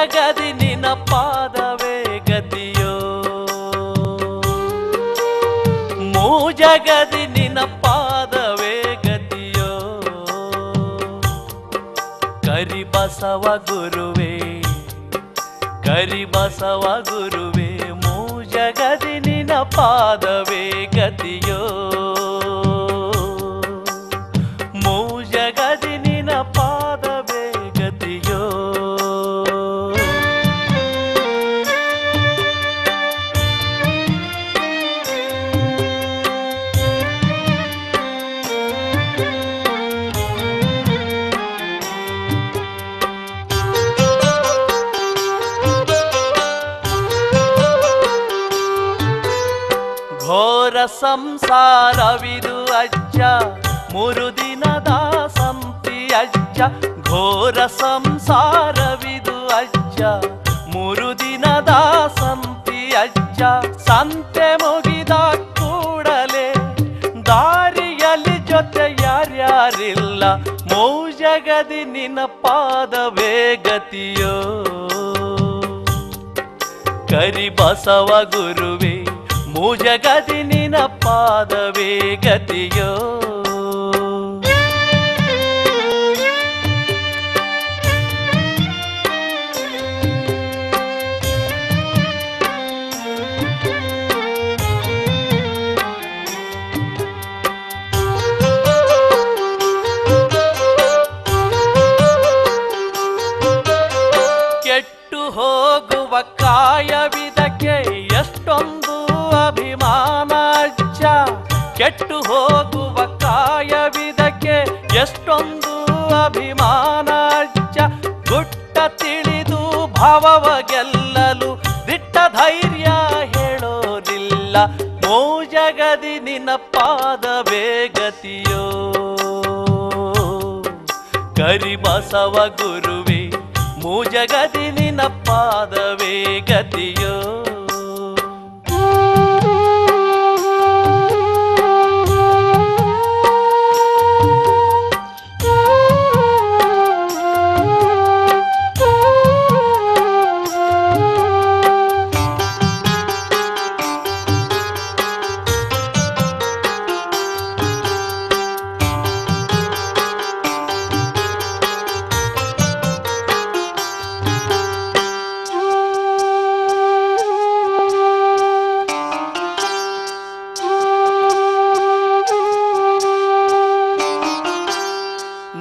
ಜಗದಿ ನಿನ ಪಾದವೇ ಗತಿಯೋ ಮೂ ಜಗದಿ ನಿನ ಪಾದವೇ ಗತಿಯೋ ಕರಿಬಸವ ಗುರುವೇ ಕರಿಬಸವ ಗುರುವೇ ಮೂ ಜಗದಿ ನಿನ ಪಾದವೇ ಗತಿಯೋ ಮೂ ಜಗದಿ ನಿನ ಪಾದವೇ ಗತಿಯೋ ಘೋರ ಸಂಸಾರವಿದು ಅಜ್ಜ ಮೂರು ದಿನದ ಸಂತಿ ಅಜ್ಜ ಘೋರ ಸಂಸಾರವಿದು ಅಜ್ಜ ಮೂರು ದಿನದ ಸಂತಿ ಅಜ್ಜ ಸಂತೆ ಮುಗಿದ ಕೂಡಲೇ ದಾರಿಯಲ್ಲಿ ಜೊತೆ ಯಾರ್ಯಾರಿಲ್ಲ ಮೂ ಜಗದಿ ನಿನ್ನ ಪಾದವೇ ಗತಿಯೋ ಕರಿಬಸವ ಗುರುವೇ ಮೂ ಜಗದಿ ನಿನ ಪಾದವೇ ಗತಿಯೋ ಕೆಟ್ಟು ಹೋಗುವ ಕಾಯವಿದಕ್ಕೆ ಎಷ್ಟೊಂದು ಅಭಿಮಾನ ಅಜ್ಜ ಕೆಟ್ಟು ಹೋಗುವ ಕಾಯವಿದಕ್ಕೆ ಎಷ್ಟೊಂದು ಅಭಿಮಾನ ಅಜ್ಜ ಗುಟ್ಟ ತಿಳಿದು ಭಾವವ ಗೆಲ್ಲಲು ದಿಟ್ಟ ಧೈರ್ಯ ಹೇಳೋದಿಲ್ಲ ಮೂ ಜಗದಿ ನಿನ್ನ ಪಾದವೇ ಗತಿಯೋ ಕರಿಬಸವ ಗುರುವೇ ಮೂ ಜಗದಿ ನಿನ್ನ ಪಾದವೇ ಗತಿಯೋ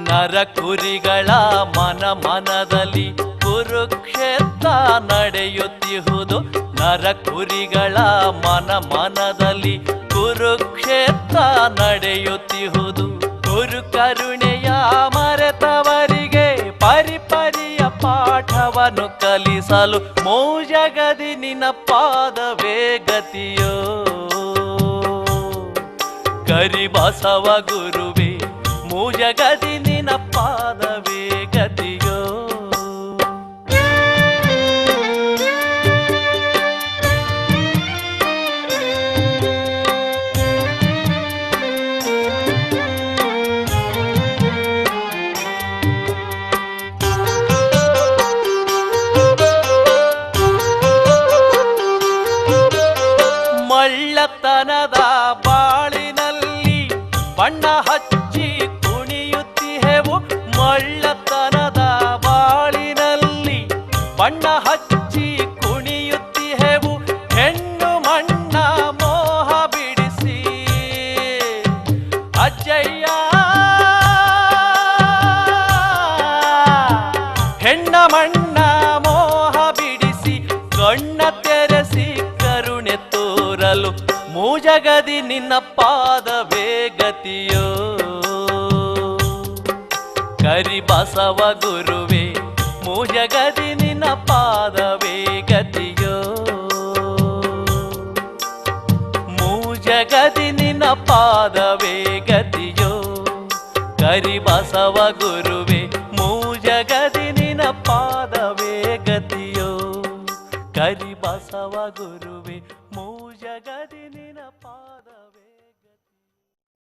ನರ ಕುರಿಗಳ ಮನ ಮನದಲ್ಲಿ ಕುರುಕ್ಷೇತ್ರ ನಡೆಯುತ್ತಿಹುದು ನರ ಕುರಿಗಳ ಮನ ಮನದಲ್ಲಿ ಕುರುಕ್ಷೇತ್ರ ನಡೆಯುತ್ತಿಹುದು ಗುರು ಕರುಣೆಯ ಮರೆತವರಿಗೆ ಪರಿಪರಿಯ ಪಾಠವನ್ನು ಕಲಿಸಲು ಮೂ ಜಗದಿ ನಿನ್ನ ಪಾದವೇ ಗತಿಯೋ ಕರಿಬಸವ ಗುರುವೇ ಮೂ ಜಗದಿ ನಿನ ಪಾದವೇ ಗತಿಯೋ ಮಳ್ಳತನದ ಬಾಳಿನಲ್ಲಿ ಬಣ್ಣ ಹಚ್ಚಿ ಕುಣಿಯುತ್ತಿಹೆವು ಮಳ್ಳತನದ ಬಾಳಿನಲ್ಲಿ ಬಣ್ಣ ಹಚ್ಚಿ ಕುಣಿಯುತ್ತಿಹೆವು ಹೆಣ್ಣು ಮಣ್ಣ ಮೋಹ ಬಿಡಿಸಿ ಅಜ್ಜಯ್ಯ ಹೆಣ್ಣ ಮಣ್ಣ ಮೋಹ ಬಿಡಿಸಿ ಕಣ್ಣ ತೆರೆಸಿ ಕರುಣೆ ತೋರಲು ಮೂ ಜಗದಿ ನಿನ್ನ ಪಾದವೇ ಗತಿಯೋ ಕರಿಬಸವ ಗುರುವೇ ಮೂ ಜಗದಿ ನಿನ್ನ ಪಾದವೇ ಗತಿಯೋ ಮೂ ಜಗದಿ ನಿನ್ನ ಪಾದವೇ ಗತಿಯೋ ಕರಿಬಸವ ಗುರುವೇ ಮೂ ಜಗದಿ ನಿನ್ನ ಪಾದವೇ ಗತಿಯೋ ಕರಿಬಸವ ಗುರುವೇ ಮೂ ಜಗದಿ ನಿನ್ನ ಪಾದ